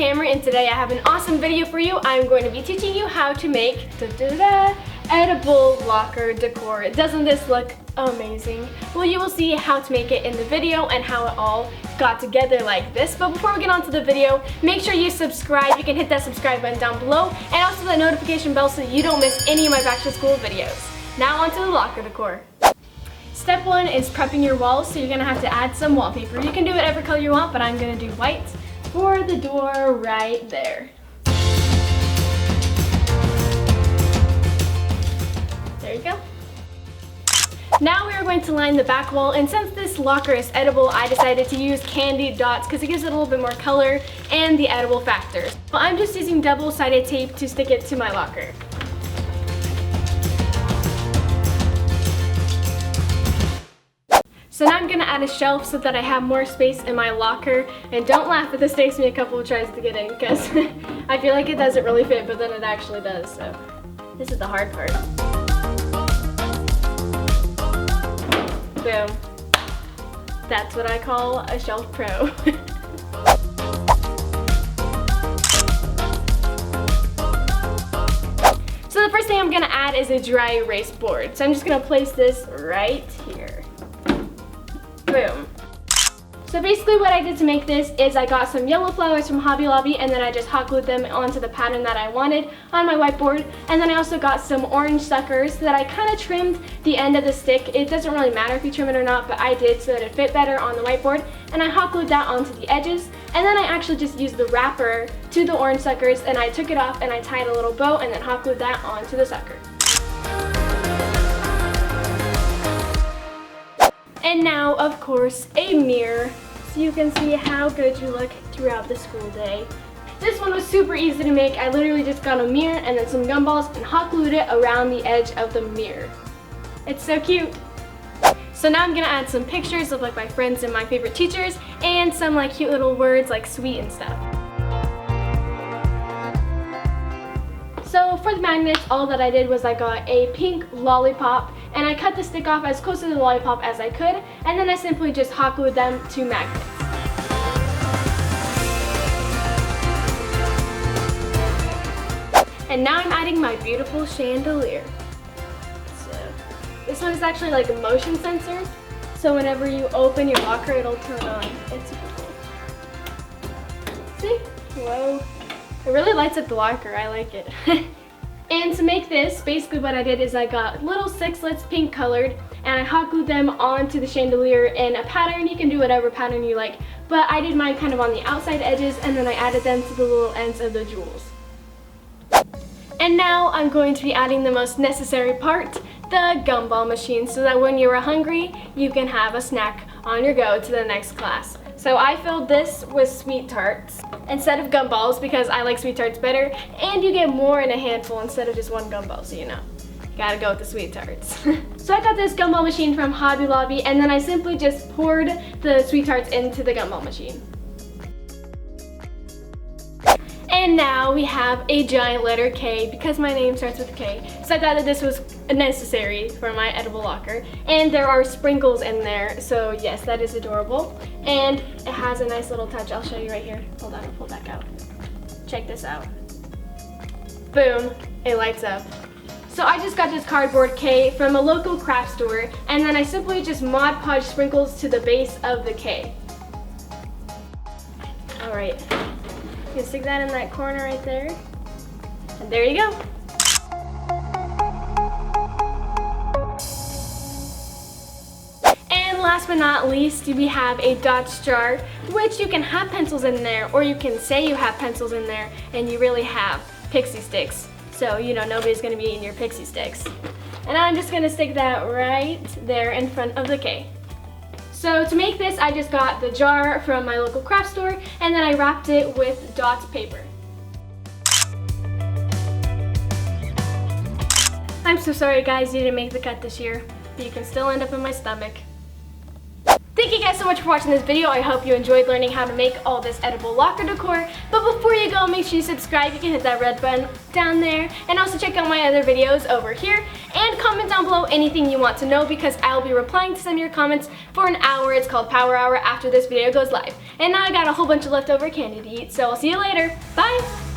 Kamri, and today I have an awesome video for you. I'm going to be teaching you how to make edible locker decor. Doesn't this look amazing? Well, you will see how to make it in the video and how it all got together like this. But before we get on to the video, make sure you subscribe. You can hit that subscribe button down below and also the notification bell so you don't miss any of my back to school videos. Now onto the locker decor. Step 1 is prepping your walls, so you're going to have to add some wallpaper. You can do whatever color you want, but I'm going to do white for the door right there. There you go. Now we are going to line the back wall, and since this locker is edible, I decided to use candy dots because it gives it a little bit more color and the edible factor. Well, I'm just using double-sided tape to stick it to my locker. So now I'm going to add a shelf so that I have more space in my locker. And don't laugh if this takes me a couple of tries to get in because I feel like it doesn't really fit, but then it actually does. So this is the hard part. Boom. That's what I call a shelf pro. So the first thing I'm going to add is a dry erase board. So I'm just going to place this right here. Boom. So basically what I did to make this is I got some yellow flowers from Hobby Lobby and then I just hot glued them onto the pattern that I wanted on my whiteboard. And then I also got some orange suckers that I kind of trimmed the end of the stick. It doesn't really matter if you trim it or not, but I did so that it fit better on the whiteboard. And I hot glued that onto the edges. And then I actually just used the wrapper to the orange suckers and I took it off and I tied a little bow and then hot glued that onto the sucker. And now, of course, a mirror, so you can see how good you look throughout the school day. This one was super easy to make. I literally just got a mirror and then some gumballs and hot glued it around the edge of the mirror. It's so cute. So now I'm gonna add some pictures of like my friends and my favorite teachers and some like cute little words like sweet and stuff. So for the magnets, all that I did was I got a pink lollipop and I cut the stick off as close to the lollipop as I could, and then I simply just hot glued them to magnets. And now I'm adding my beautiful chandelier. So this one is actually like a motion sensor, so whenever you open your locker, it'll turn on. It's super cool. See? Whoa. It really lights up the locker, I like it. And to make this, basically what I did is I got little sixlets pink colored and I hot glued them onto the chandelier in a pattern. You can do whatever pattern you like, but I did mine kind of on the outside edges and then I added them to the little ends of the jewels. And now I'm going to be adding the most necessary part, the Gumball Machine, so that when you're hungry, you can have a snack on your go to the next class. So I filled this with sweet tarts instead of gumballs because I like sweet tarts better, and you get more in a handful instead of just one gumball, so you know. You gotta go with the sweet tarts. So I got this Gumball Machine from Hobby Lobby and then I simply just poured the sweet tarts into the Gumball Machine. And now we have a giant letter K because my name starts with K. So I thought that this was necessary for my edible locker. And there are sprinkles in there, so yes, that is adorable. And it has a nice little touch. I'll show you right here. Hold on, I'll pull back out. Check this out. Boom, it lights up. So I just got this cardboard K from a local craft store, and then I simply just Mod Podge sprinkles to the base of the K. All right. You can stick that in that corner right there. And there you go. And last but not least, we have a dots jar, which you can have pencils in there, or you can say you have pencils in there, and you really have pixie sticks. So, you know, nobody's gonna be eating your pixie sticks. And I'm just gonna stick that right there in front of the K. So to make this, I just got the jar from my local craft store and then I wrapped it with dots paper. I'm so sorry guys, you didn't make the cut this year, but you can still end up in my stomach. Thank you you guys so much for watching this video. I hope you enjoyed learning how to make all this edible locker decor. But before you go, make sure you subscribe. You can hit that red button down there. And also check out my other videos over here. And comment down below anything you want to know because I'll be replying to some of your comments for an hour. It's called Power Hour after this video goes live. And now I got a whole bunch of leftover candy to eat, so I'll see you later. Bye!